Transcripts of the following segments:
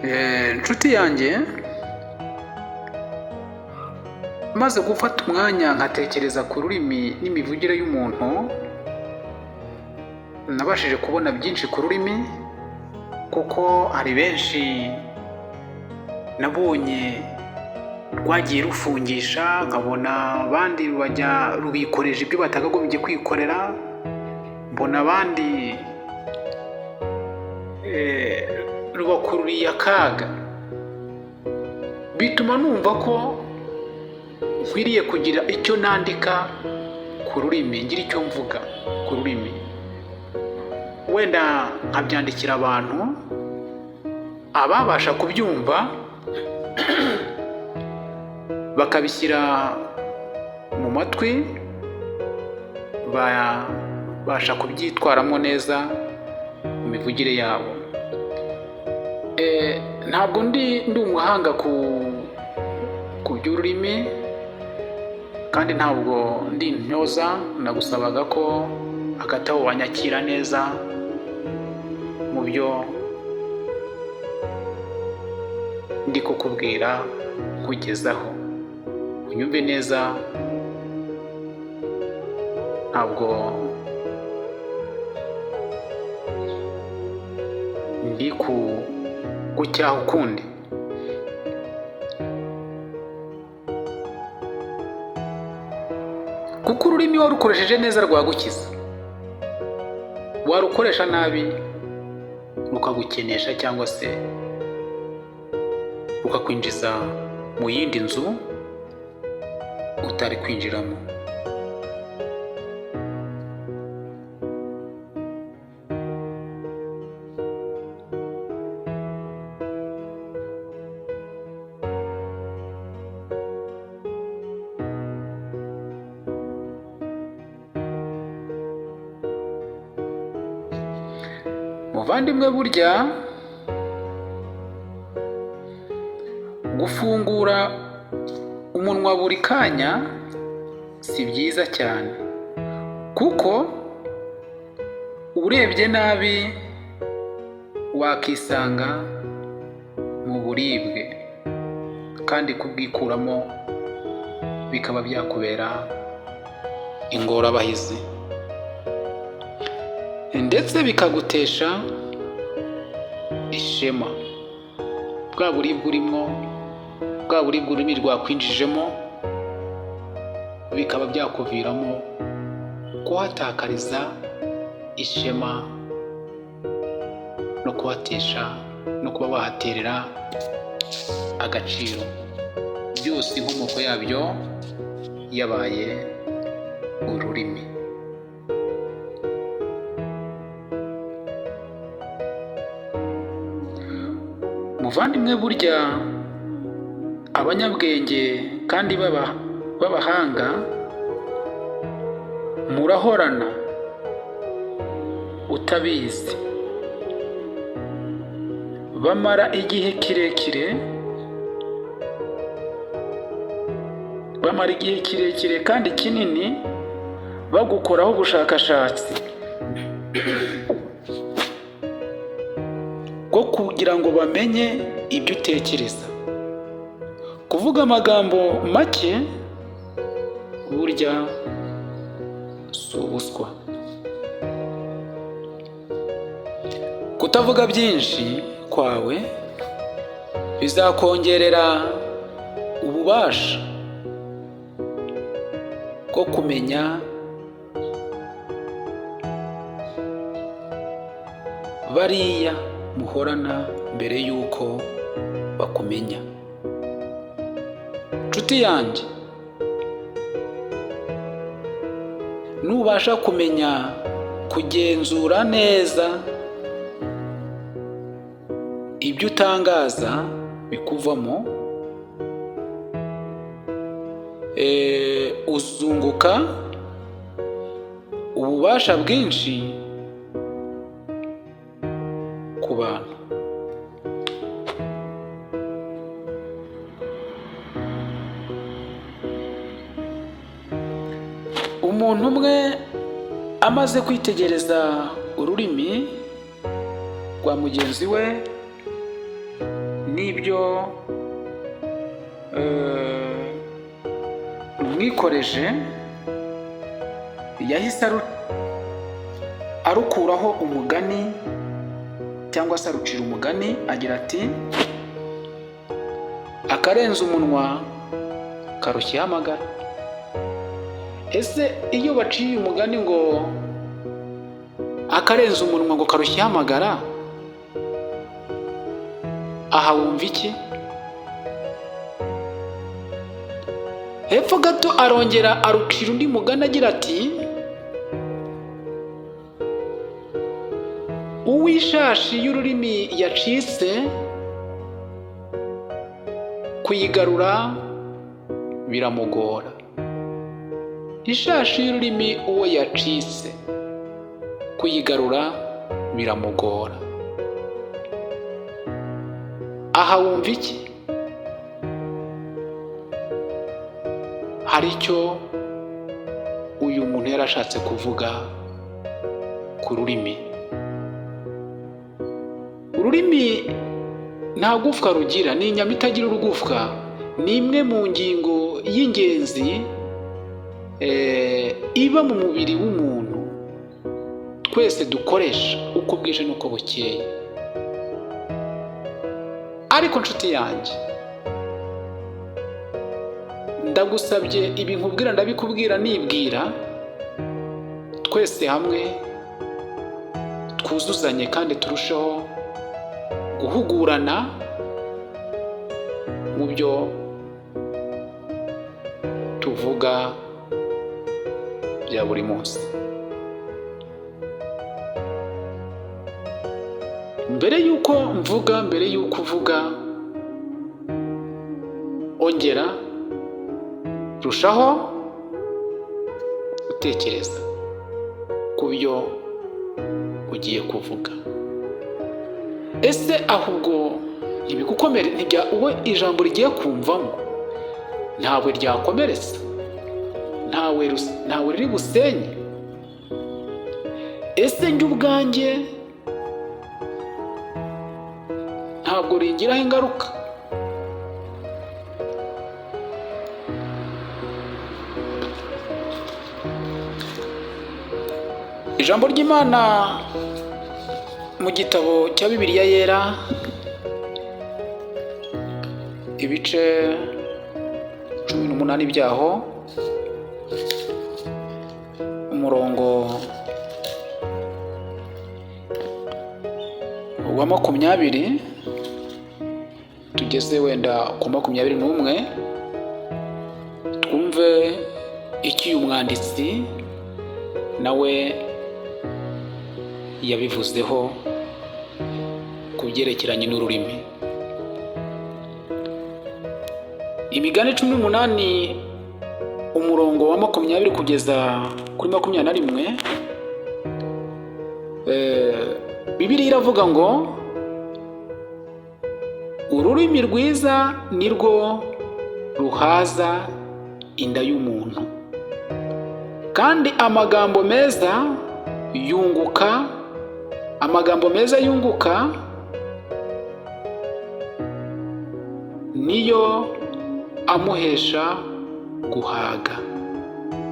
inshuti yanjye, maze gufata umwanya nkatekereza ku rurimi n'imivugire y'umuntu, nabashije kubona byinshi ku rurimi, kuko hari benshi nabonye rwagiye rufungisha, nkabona abandi rubikoreje ibyo batakagombye kwikorera, mbona abandi rubakururiye akaga. Bituma numva ko nkwiriye kugira icyo nandika ku rurimi, ngira icyo mvuga ku rurimi, wenda nkabyandikira abantu ababasha kubyumva bakabishyira mu matwi, babasha kubyitwaramo neza mu mivugire yabo. Ntabwo ndi umuhanga ku by'ururimi, kandi ntabwo ndi intyoza. Nagusabaga ko hagati aho wanyakira neza mu byo ndi kukubwira kugezaho, unyumve neza. Ntabwo ndi gucyaha ukundi. Kuko ururimi warukoresheje neza rwagukiza, warukoresha nabi rukagukenesha, cyangwa se rukakwinjiza mu yindi nzu utari kwinjiramo. Muvandimwe, burya gufungura umunwa buri kanya si byiza cyane, kuko urebye nabi wakisanga mu buribwe, kandi kubwikuramo bikaba byakubera ingorabahizi, ndetse bikagutesha ishema. Bwa buribwe urimo, bwa buribwe ururimi rwakwinjijemo, bikaba byakuviramo kuhatakariza ishema no kuhatesha, no kuba wahaterera agaciro, byose inkomoko yabyo yabaye ururimi. Muvandimwe, burya abanyabwenge kandi b'abahanga murahorana utabizi, bamara igihe kirekire kandi kinini bagukoraho ubushakashatsi bwo kugira ngo bamenye ibyo utekereza. Kuvuga amagambo make burya si ubuswa. Kutavuga byinshi kwawe bizakongerera ububasha bwo kumenya bariya muhorana mbere y'uko bakumenya. Nshuti yanjye, nubasha kumenya kugenzura neza ibyo utangaza bikuvamo, uzunguka ububasha bwinshi ku bantu. Umuntu umwe amaze kwitegereza ururimi rwa mugenzi we, n'ibyo rumwikoreje, yahise arukuraho umugani cyangwa se arucira umugani agira ati akarenza umunwa karushya ihamagara. Ese iyo baciye umugani ngo akarenza umunwa ngo karushya ihamagara, aha wumva iki? Hepfo gato arongera arucira undi mugani agira ati uw'ishashi y'ururimi yacitse kuyigarura biramugora. Ishashi y'ururimi uwo yacitse kuyigarura biramugora. Aha wumva iki? Hari icyo uyu muntu yarashatse kuvuga ku rurimi. Ururimi nta gufwa rugira, ni inyama itagira urugufwa. Ni imwe mu ngingo y'ingenzi iba mu mubiri w'umuntu twese dukoresha uko bwije n'uko bukeye. Ariko nshuti yanjye, ndagusabye ibi nkubwira ndabikubwira nibwira, twese hamwe twuzuzanye kandi turusheho guhugurana mu byo tuvuga bya buri munsi. Mbere y'uko uvuga, ongera rushaho gutekereza ku byo ugiye kuvuga. Ese ahubwo ntibigukomere, uwe ijambo rigiye kumvamo ntawe ryakomeretsa, ntawe riri busenye? Ese njye ubwanjye ntabwo ringiraho ingaruka? Ijambo ry'Imana mu gitabo cya Bibiliya yera, ibice 18 byaho, umurongo wa 20 tugeze wenda ku 21, twumve icyo uyu mwanditsi nawe yabivuzeho ku byerekeranye n'ururimi. Imigani 18 umurongo wa 20 kugeza kuri 21, Bibiliya iravuga ngo ururimi rwiza nirwo ruhaza inda y'umuntu, kandi amagambo meza yunguka niyo amuhesha guhaga.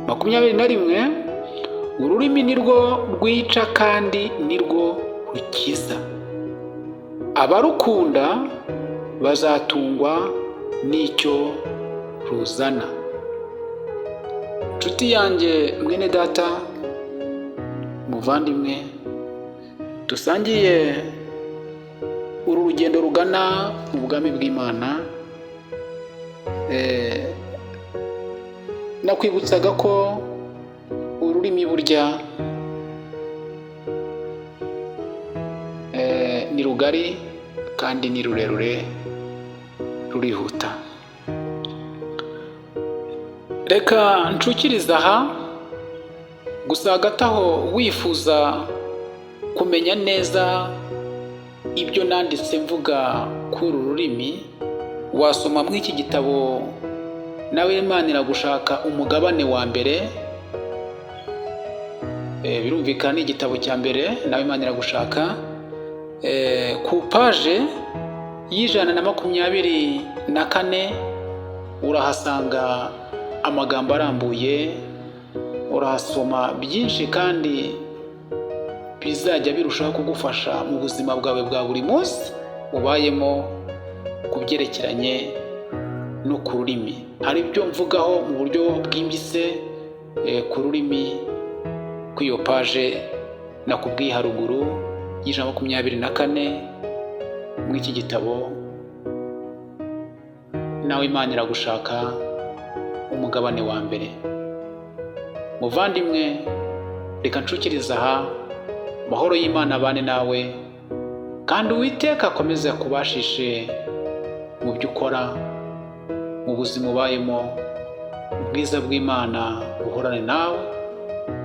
21 ururimi nirwo rwica kandi nirwo rukiza, abarukunda bazatungwa n'icyo ruzana. Nshuti yanjye, mwene data, muvandimwe, dusangiye uru rugendo rugana mu bwami bw'Imana, nakwibutsaga ko ururimi burya ni rugari kandi ni rurerure, rurihuta. Reka ncukiriza aha gusa, hagati aho wifuza kumenya neza ibyo nanditse mvuga kuri uru rurimi, wasoma muri iki gitabo nawe Imana iragushaka umugabane wa mbere. Birumvikana ni igitabo cya mbere nawe Imana iragushaka, ku paje y'124 urahasanga amagambo arambuye, urahasoma byinshi kandi bizajya birushaho kugufasha mu buzima bwawe bwa buri munsi ubayemo ku byerekeranye no ku rurimi. Hari ibyo mvugaho mu buryo bwimbitse ku rurimi kw'iyo paje nakubwiye haruguru y'124 muri iki gitabo. Nawe Imana iragushaka umugabane wa mbere. Muvandimwe, reka nshukiriza aha, amahoro y'Imana abane nawe, kandi Uwiteka akomeze kubashishe mu byo ukora, mu buzima ubayemo. Ubwiza bw'Imana buhorane nawe,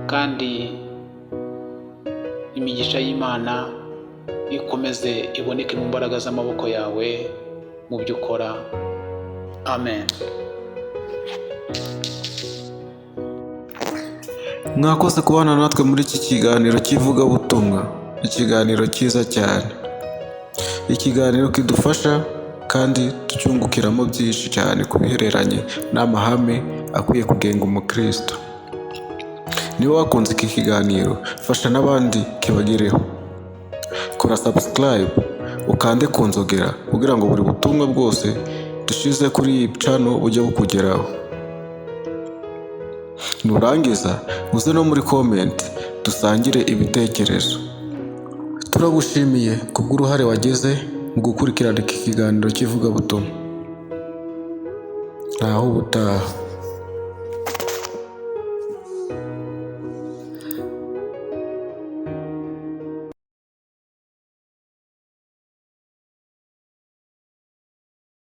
kandi imigisha y'Imana ikomeze iboneke mu mbaraga z'amaboko yawe mu byo ukora. Amen. Mwakoze kubana natwe muri iki kiganiro cy'ivugabutumwa, ikiganiro cyiza cyane, ikiganiro kidufasha kandi tucyungukiramo byinshi cyane ku bihereranye n'amahame akwiye kugenga umukristo. Niba wakunze iki kiganiro, fasha n'abandi kibagereho. Kora subscribe, ukande ku nzogera kugira ngo buri butumwa bwose dushize kuri iyi channel bujye bukugeraho. Nurangiza uze no muri comment dusangire ibitekerezo. Turagushimiye kubw'uruhare wagize mu gukurikirana iki kiganiro cy'ivugabutumwa. Naho ubutaha.